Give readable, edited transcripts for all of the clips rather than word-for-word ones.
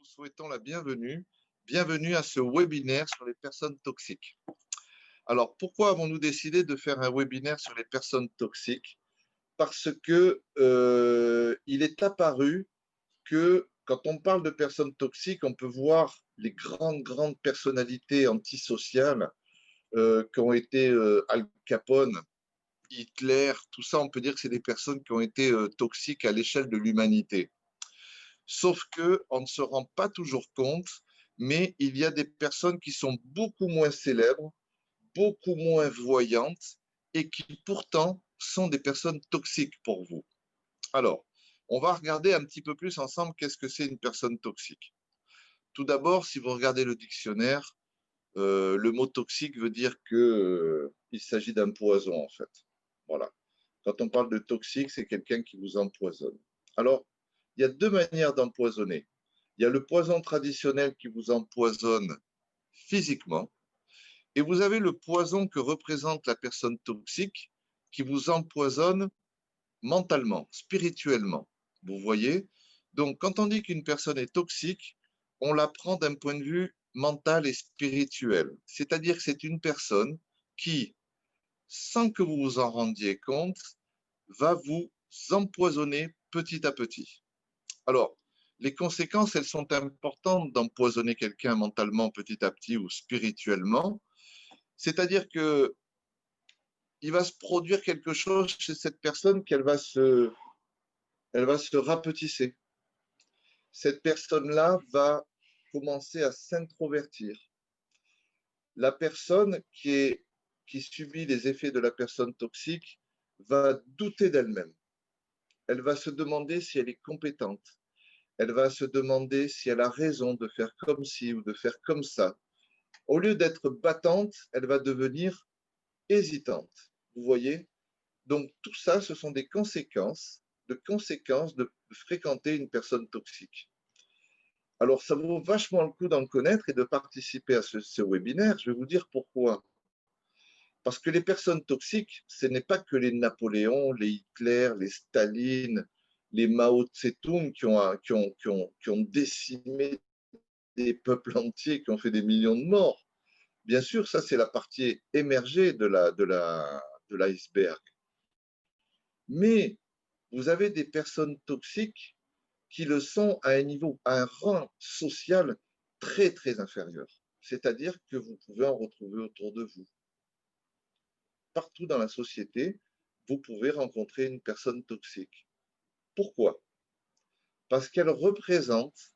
souhaitons la bienvenue. Bienvenue à ce webinaire sur les personnes toxiques. Alors, pourquoi avons-nous décidé de faire un webinaire sur les personnes toxiques? Parce que il est apparu que quand on parle de personnes toxiques, on peut voir les grandes personnalités antisociales qui ont été Al Capone, Hitler, tout ça, on peut dire que c'est des personnes qui ont été toxiques à l'échelle de l'humanité. Sauf qu'on ne se rend pas toujours compte, mais il y a des personnes qui sont beaucoup moins célèbres, beaucoup moins voyantes et qui pourtant sont des personnes toxiques pour vous. Alors, on va regarder un petit peu plus ensemble qu'est-ce que c'est une personne toxique. Tout d'abord, si vous regardez le dictionnaire, le mot toxique veut dire qu'il s'agit d'un poison en fait. Voilà. Quand on parle de toxique, c'est quelqu'un qui vous empoisonne. Alors, il y a deux manières d'empoisonner. Il y a le poison traditionnel qui vous empoisonne physiquement, et vous avez le poison que représente la personne toxique qui vous empoisonne mentalement, spirituellement. Vous voyez? Donc, quand on dit qu'une personne est toxique, on la prend d'un point de vue mental et spirituel. C'est-à-dire que c'est une personne qui, sans que vous vous en rendiez compte, va vous empoisonner petit à petit. Alors, les conséquences, elles sont importantes d'empoisonner quelqu'un mentalement petit à petit ou spirituellement. C'est-à-dire que il va se produire quelque chose chez cette personne elle va se rapetisser. Cette personne-là va commencer à s'introvertir. La personne qui subit les effets de la personne toxique va douter d'elle-même. Elle va se demander si elle est compétente. Elle va se demander si elle a raison de faire comme ci ou de faire comme ça. Au lieu d'être battante, elle va devenir hésitante. Vous voyez? Donc tout ça, ce sont des conséquences de fréquenter une personne toxique. Alors ça vaut vachement le coup d'en connaître et de participer à ce webinaire. Je vais vous dire pourquoi. Parce que les personnes toxiques, ce n'est pas que les Napoléons, les Hitler, les Staline, les Mao Tse-tung qui ont décimé des peuples entiers, qui ont fait des millions de morts. Bien sûr, ça c'est la partie émergée de l'iceberg. Mais vous avez des personnes toxiques qui le sont à un niveau, à un rang social très inférieur. C'est-à-dire que vous pouvez en retrouver autour de vous. Partout dans la société, vous pouvez rencontrer une personne toxique. Pourquoi? Parce qu'elle représente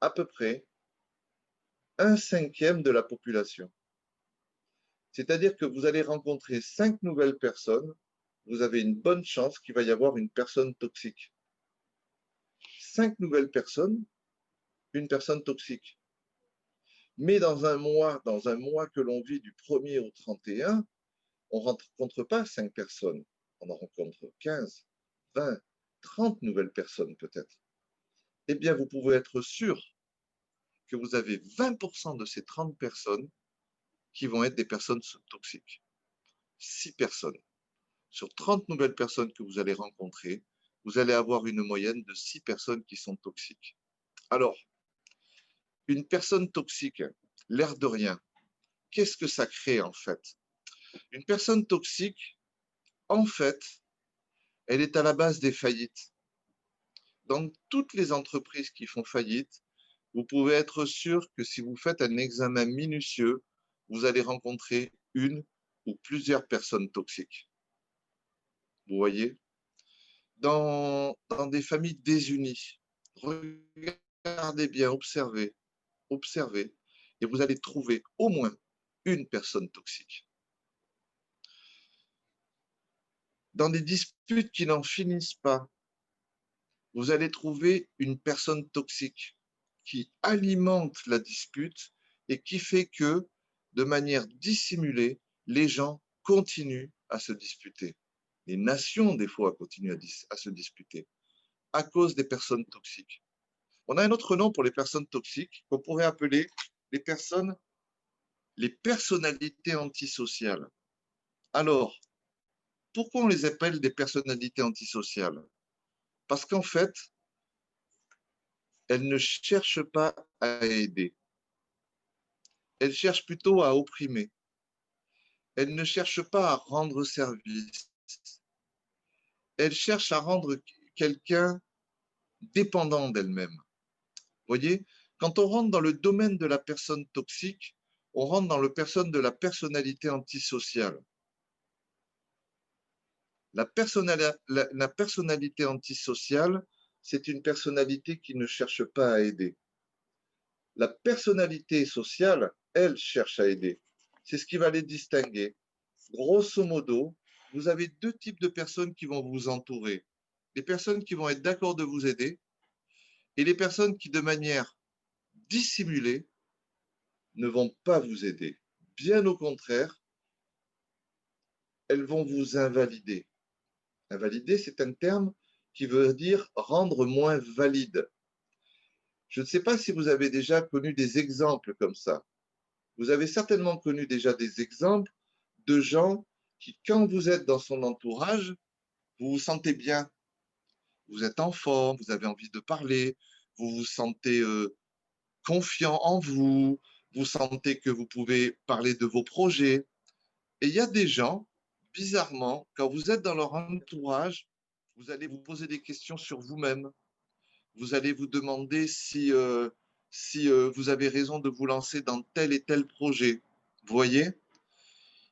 à peu près 1/5 de la population. C'est-à-dire que vous allez rencontrer 5 nouvelles personnes, vous avez une bonne chance qu'il va y avoir une personne toxique. 5 nouvelles personnes, une personne toxique. Mais dans un mois que l'on vit du 1er au 31, on ne rencontre pas 5 personnes, on en rencontre 15, 20, 30 nouvelles personnes peut-être. Eh bien, vous pouvez être sûr que vous avez 20% de ces 30 personnes qui vont être des personnes toxiques. 6 personnes. Sur 30 nouvelles personnes que vous allez rencontrer, vous allez avoir une moyenne de 6 personnes qui sont toxiques. Alors, une personne toxique, l'air de rien, qu'est-ce que ça crée en fait? Une personne toxique, en fait, elle est à la base des faillites. Dans toutes les entreprises qui font faillite, vous pouvez être sûr que si vous faites un examen minutieux, vous allez rencontrer une ou plusieurs personnes toxiques. Vous voyez? Dans des familles désunies, regardez bien, observez, et vous allez trouver au moins une personne toxique. Dans des disputes qui n'en finissent pas, vous allez trouver une personne toxique qui alimente la dispute et qui fait que, de manière dissimulée, les gens continuent à se disputer. Les nations, des fois, continuent à se disputer à cause des personnes toxiques. On a un autre nom pour les personnes toxiques qu'on pourrait appeler les personnalités antisociales. Alors, pourquoi on les appelle des personnalités antisociales? Parce qu'en fait, elle ne cherche pas à aider. Elle cherche plutôt à opprimer. Elle ne cherche pas à rendre service. Elle cherche à rendre quelqu'un dépendant d'elle-même. Vous voyez, quand on rentre dans le domaine de la personne toxique, on rentre dans le personne de la personnalité antisociale. La personnalité antisociale, c'est une personnalité qui ne cherche pas à aider. La personnalité sociale, elle cherche à aider. C'est ce qui va les distinguer. Grosso modo, vous avez deux types de personnes qui vont vous entourer. Les personnes qui vont être d'accord de vous aider et les personnes qui, de manière dissimulée, ne vont pas vous aider. Bien au contraire, elles vont vous invalider. Invalider, c'est un terme qui veut dire rendre moins valide. Je ne sais pas si vous avez déjà connu des exemples comme ça. Vous avez certainement connu déjà des exemples de gens qui, quand vous êtes dans son entourage, vous vous sentez bien, vous êtes en forme, vous avez envie de parler, vous vous sentez confiant en vous, vous sentez que vous pouvez parler de vos projets. Et il y a des gens, bizarrement, quand vous êtes dans leur entourage, vous allez vous poser des questions sur vous-même. Vous allez vous demander si vous avez raison de vous lancer dans tel et tel projet. Vous voyez?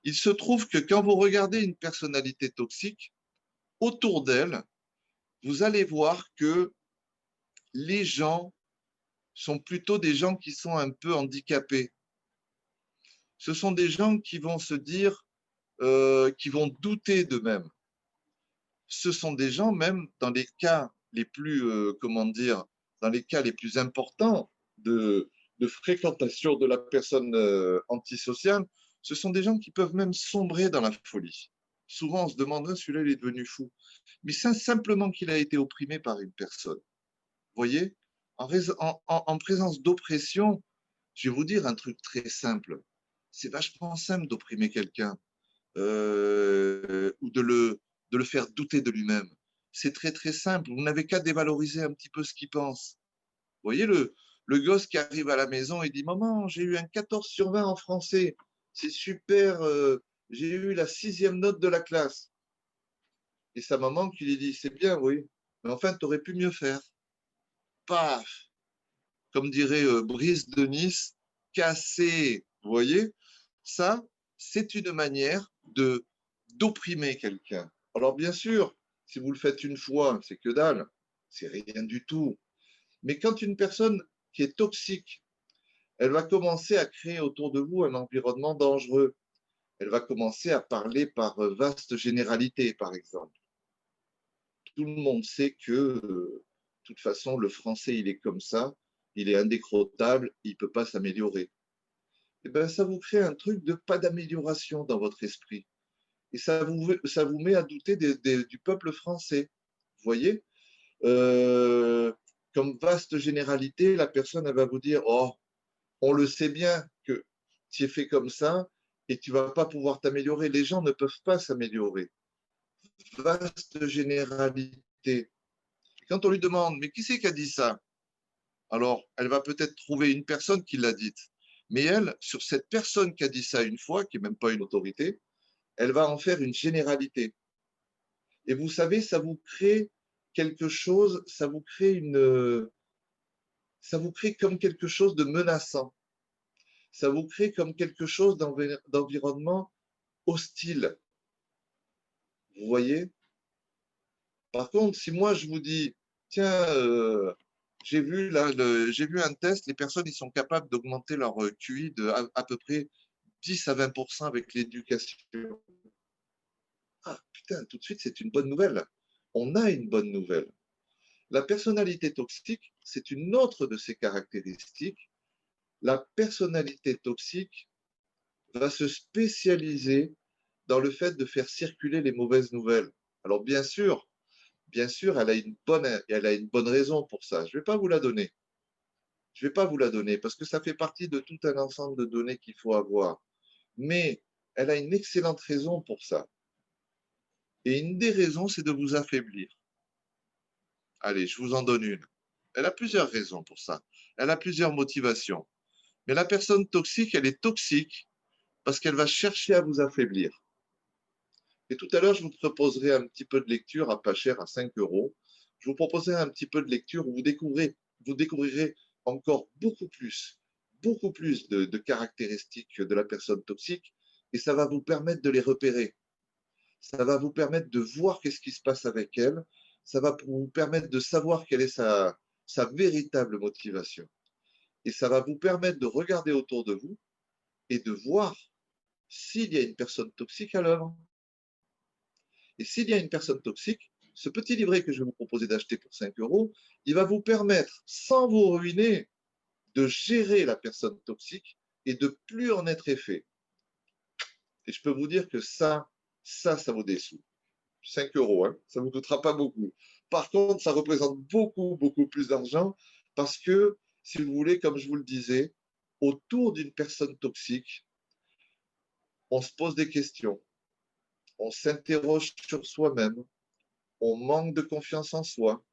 Il se trouve que quand vous regardez une personnalité toxique, autour d'elle, vous allez voir que les gens sont plutôt des gens qui sont un peu handicapés. Ce sont des gens qui vont se dire, qui vont douter d'eux-mêmes. Ce sont des gens, même dans les cas les plus, comment dire, dans les cas les plus importants de fréquentation de la personne antisociale, ce sont des gens qui peuvent même sombrer dans la folie. Souvent, on se demanderait, celui-là, il est devenu fou. Mais c'est simplement qu'il a été opprimé par une personne. Vous voyez, en présence d'oppression, je vais vous dire un truc très simple. C'est vachement simple d'opprimer quelqu'un ou de le faire douter de lui-même. C'est très très simple. Vous n'avez qu'à dévaloriser un petit peu ce qu'il pense. Vous voyez le gosse qui arrive à la maison et dit Maman, j'ai eu un 14 sur 20 en français. C'est super. J'ai eu la 6e note de la classe. Et sa maman qui lui dit C'est bien, oui. Mais enfin, tu aurais pu mieux faire. Paf, comme dirait Brice de Nice, cassé. Vous voyez, ça, c'est une manière de d'opprimer quelqu'un. Alors bien sûr, si vous le faites une fois, c'est que dalle, c'est rien du tout. Mais quand une personne qui est toxique, elle va commencer à créer autour de vous un environnement dangereux. Elle va commencer à parler par vaste généralité, par exemple. Tout le monde sait que, de toute façon, le français, il est comme ça, il est indécrottable, il ne peut pas s'améliorer. Et ben, ça vous crée un truc de pas d'amélioration dans votre esprit. Et ça vous met à douter du peuple français. Vous voyez comme vaste généralité, la personne, elle va vous dire, oh, on le sait bien que tu es fait comme ça et tu ne vas pas pouvoir t'améliorer. Les gens ne peuvent pas s'améliorer. Vaste généralité. Quand on lui demande, mais qui c'est qui a dit ça? Alors, elle va peut-être trouver une personne qui l'a dite. Mais elle, sur cette personne qui a dit ça une fois, qui n'est même pas une autorité, elle va en faire une généralité. Et vous savez, ça vous crée quelque chose, ça vous crée comme quelque chose de menaçant. Ça vous crée comme quelque chose d'environnement hostile. Vous voyez? Par contre, si moi je vous dis, tiens, j'ai vu un test, les personnes ils sont capables d'augmenter leur QI de à peu près 10 à 20% avec l'éducation. Ah putain, tout de suite, c'est une bonne nouvelle. On a une bonne nouvelle. La personnalité toxique, c'est une autre de ses caractéristiques. La personnalité toxique va se spécialiser dans le fait de faire circuler les mauvaises nouvelles. Alors bien sûr, elle a une bonne raison pour ça. Je ne vais pas vous la donner. Je ne vais pas vous la donner parce que ça fait partie de tout un ensemble de données qu'il faut avoir. Mais elle a une excellente raison pour ça. Et une des raisons, c'est de vous affaiblir. Allez, je vous en donne une. Elle a plusieurs raisons pour ça. Elle a plusieurs motivations. Mais la personne toxique, elle est toxique parce qu'elle va chercher à vous affaiblir. Et tout à l'heure, je vous proposerai un petit peu de lecture à pas cher, à 5 euros. Je vous proposerai un petit peu de lecture où vous découvrirez encore beaucoup plus de caractéristiques de la personne toxique et ça va vous permettre de les repérer. Ça va vous permettre de voir qu'est-ce qui se passe avec elle. Ça va vous permettre de savoir quelle est sa véritable motivation. Et ça va vous permettre de regarder autour de vous et de voir s'il y a une personne toxique à l'œuvre. Et s'il y a une personne toxique, ce petit livret que je vais vous proposer d'acheter pour 5 euros, il va vous permettre, sans vous ruiner, de gérer la personne toxique et de plus en être effet. Et je peux vous dire que ça vaut des sous. 5 euros, hein, ça ne vous coûtera pas beaucoup. Par contre, ça représente beaucoup plus d'argent parce que, si vous voulez, comme je vous le disais, autour d'une personne toxique, on se pose des questions, on s'interroge sur soi-même, on manque de confiance en soi,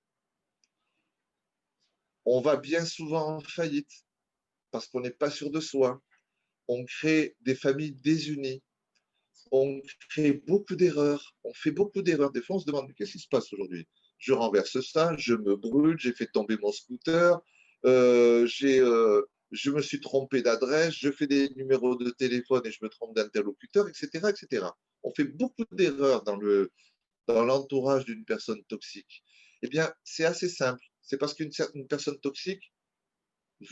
on va bien souvent en faillite parce qu'on n'est pas sûr de soi, on crée des familles désunies, on crée beaucoup d'erreurs, on fait beaucoup d'erreurs. Des fois, on se demande, qu'est-ce qui se passe aujourd'hui? Je renverse ça, je me brûle, j'ai fait tomber mon scooter, je me suis trompé d'adresse, je fais des numéros de téléphone et je me trompe d'interlocuteur, etc., etc. On fait beaucoup d'erreurs dans l'entourage d'une personne toxique. Eh bien, c'est assez simple. C'est parce qu'une personne toxique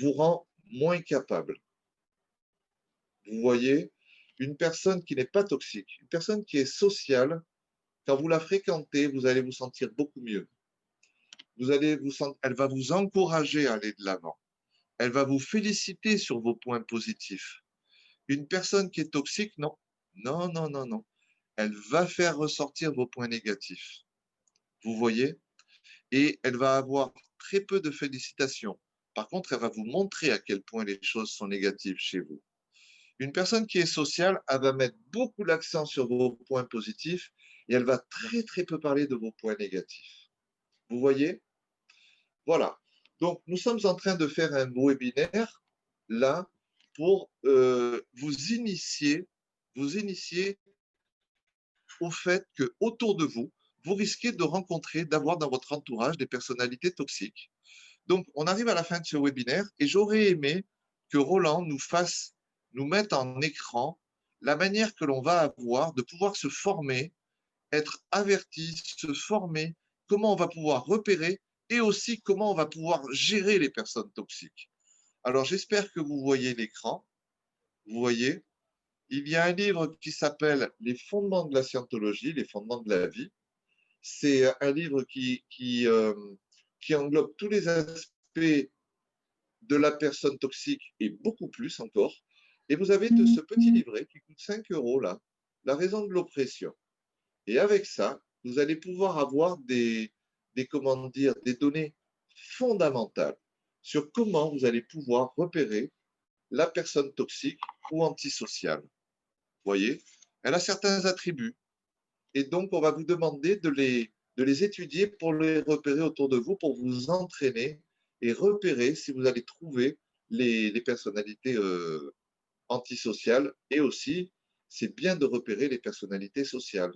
vous rend moins capable. Vous voyez, une personne qui n'est pas toxique, une personne qui est sociale, quand vous la fréquentez, vous allez vous sentir beaucoup mieux. Elle va vous encourager à aller de l'avant. Elle va vous féliciter sur vos points positifs. Une personne qui est toxique, non. Non, non, non, non. Elle va faire ressortir vos points négatifs. Vous voyez? Et elle va avoir très peu de félicitations. Par contre, elle va vous montrer à quel point les choses sont négatives chez vous. Une personne qui est sociale, elle va mettre beaucoup l'accent sur vos points positifs et elle va très peu parler de vos points négatifs. Vous voyez? Voilà. Donc, nous sommes en train de faire un webinaire là pour vous initier au fait que autour de vous, vous risquez de rencontrer, d'avoir dans votre entourage des personnalités toxiques. Donc, on arrive à la fin de ce webinaire et j'aurais aimé que Roland nous mette en écran la manière que l'on va avoir de pouvoir se former, être averti, se former, comment on va pouvoir repérer et aussi comment on va pouvoir gérer les personnes toxiques. Alors, j'espère que vous voyez l'écran. Vous voyez, il y a un livre qui s'appelle Les fondements de la scientologie, les fondements de la vie. C'est un livre qui englobe tous les aspects de la personne toxique et beaucoup plus encore. Et vous avez ce petit livret qui coûte 5 euros là, La raison de l'oppression. Et avec ça, vous allez pouvoir avoir comment dire, des données fondamentales sur comment vous allez pouvoir repérer la personne toxique ou antisociale. Vous voyez, elle a certains attributs. Et donc, on va vous demander de les étudier pour les repérer autour de vous, pour vous entraîner et repérer si vous allez trouver les personnalités antisociales. Et aussi, c'est bien de repérer les personnalités sociales.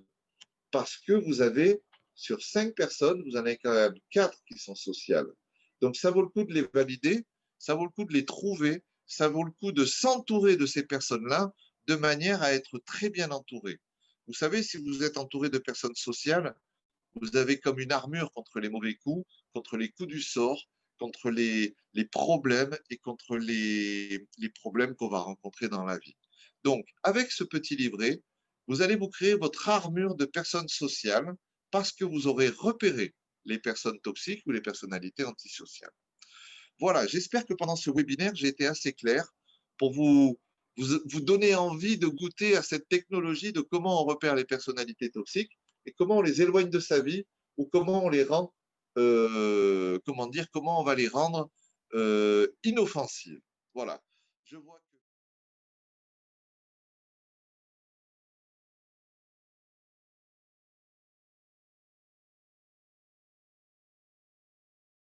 Parce que vous avez, sur 5 personnes, vous en avez quand même 4 qui sont sociales. Donc, ça vaut le coup de les valider, ça vaut le coup de les trouver, ça vaut le coup de s'entourer de ces personnes-là de manière à être très bien entouré. Vous savez, si vous êtes entouré de personnes sociales, vous avez comme une armure contre les mauvais coups, contre les coups du sort, contre les problèmes et contre les problèmes qu'on va rencontrer dans la vie. Donc, avec ce petit livret, vous allez vous créer votre armure de personnes sociales parce que vous aurez repéré les personnes toxiques ou les personnalités antisociales. Voilà, j'espère que pendant ce webinaire, j'ai été assez clair pour vous donner envie de goûter à cette technologie de comment on repère les personnalités toxiques et comment on les éloigne de sa vie ou comment on les rend, comment dire, comment on va les rendre inoffensives. Voilà. Je vois